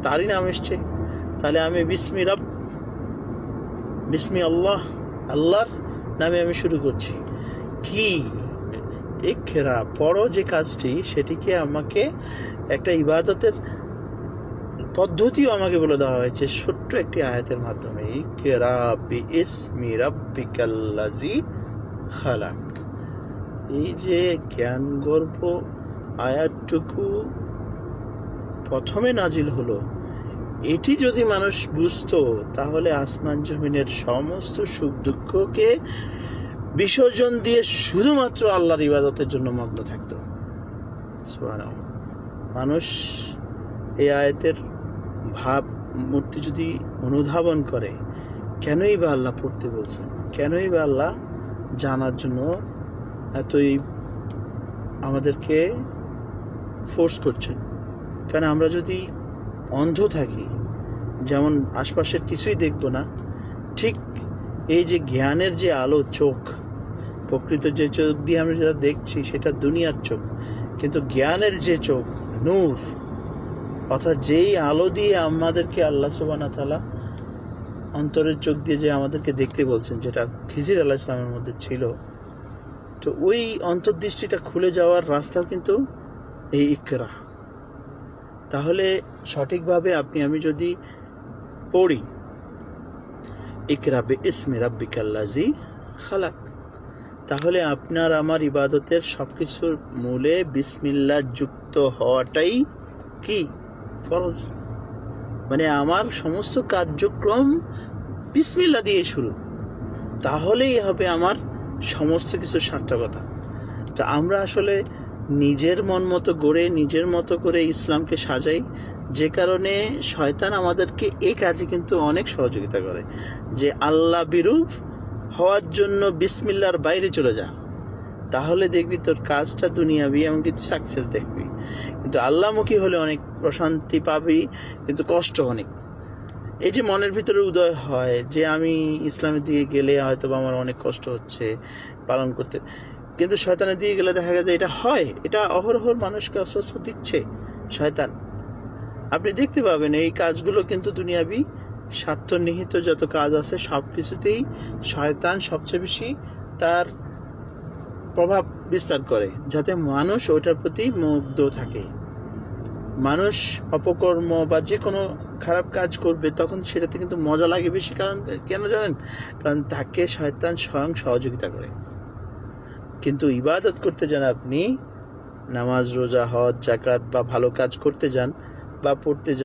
তারই নাম এসছে, তাহলে আমি বিসমি আল্লাহ, আল্লাহর নামে আমি শুরু করছি। কি ইকরা, পড়ো যে কাজটি, সেটিকে আমাকে একটা ইবাদতের পদ্ধতিও আমাকে বলে দেওয়া হয়েছে ছোট্ট একটি আয়াতের মাধ্যমে। ইকরা বিইসমি রাব্বিকাল্লাযী খালাক। এই যে জ্ঞান গর্ভ আয়াতটুকু প্রথমে নাজিল হলো, এটি যদি মানুষ বুঝতো, তাহলে আসমান জমিনের সমস্ত সুখ দুঃখকে বিসর্জন দিয়ে শুধুমাত্র আল্লাহর ইবাদতের জন্য মগ্ন থাকত। সুবহানাল্লাহ। মানুষ এই আয়াতের ভাব মূর্তি যদি অনুধাবন করে, কেনই বা আল্লাহ পড়তে বলছেন, কেনই বা আল্লাহ জানার জন্য এতই আমাদেরকে ফোর্স করছেন। কারণ আমরা যদি অন্ধ থাকি, যেমন আশপাশের কিছুই দেখব না, ঠিক এই যে জ্ঞানের যে আলো চোখ, প্রকৃত যে চোখ দিয়ে আমরা যেটা দেখছি সেটা দুনিয়ার চোখ, কিন্তু জ্ঞানের যে চোখ নূর, অর্থাৎ যেই আলো দিয়ে আমাদেরকে আল্লাহ সুবহানাহু ওয়া তাআলা অন্তরের চোখ দিয়ে যে আমাদেরকে দেখতে বলছেন, যেটা খিজির আলাইহিস সালামের মধ্যে ছিল, তো ওই অন্তর্দৃষ্টিটা খুলে যাওয়ার রাস্তাও কিন্তু এই ইকরা। তাহলে সঠিকভাবে আমি যদি পড়ি ইকরা বিইসমি রাব্বিকাল্লাযী খালাক, তাহলে আপনার আমার ইবাদতের সবকিছুর মূলে বিসমিল্লাহ যুক্ত হওয়াটাই কি ফরজ। মানে আমার সমস্ত কার্যক্রম বিসমিল্লাহ দিয়ে শুরু, তাহলেই হবে আমার সমস্ত কিছু সার্থকতা। তো আমরা আসলে নিজের মন মতো গড়ে, নিজের মতো করে ইসলামকে সাজাই, যে কারণে শয়তান আমাদেরকে এই কাজে কিন্তু অনেক সহযোগিতা করে, যে আল্লাহ বিরূপ হওয়ার জন্য বিসমিল্লাহর বাইরে চলে যা, তাহলে দেখবি তোর কাজটা দুনিয়াবি এবং কিন্তু সাকসেস দেখবি। কিন্তু আল্লাহমুখী হলে অনেক প্রশান্তি পাবি, কিন্তু কষ্ট অনেক। এই যে মনের ভিতরে উদয় হয় যে আমি ইসলামের দিকে গেলে হয়তো আমার অনেক কষ্ট হচ্ছে পালন করতে, কিন্তু শয়তানের দিকে গেলে দেখা গেছে এটা হয়, এটা অহরহর মানুষকে অস্বস্তি দিচ্ছে শয়তান। আপনি দেখতে পাবেন এই কাজগুলো কিন্তু দুনিয়াবি স্বার্থনিহিত যত কাজ আছে সব কিছুতেই শয়তান সবচেয়ে বেশি তার প্রভাব বিস্তার করে, যাতে মানুষ ওইটার প্রতি মুগ্ধ থাকে। মানুষ অপকর্ম বা যে কোনো খারাপ কাজ করবে তখন সেটাতে কিন্তু মজা লাগে বেশি। কারণ কেন জানেন? কারণ তাকে শয়তান স্বয়ং সহযোগিতা করে। কিন্তু ইবাদত করতে যান, আপনি নামাজ রোজা হজ জাকাত বা ভালো কাজ করতে যান বা পড়তে যান,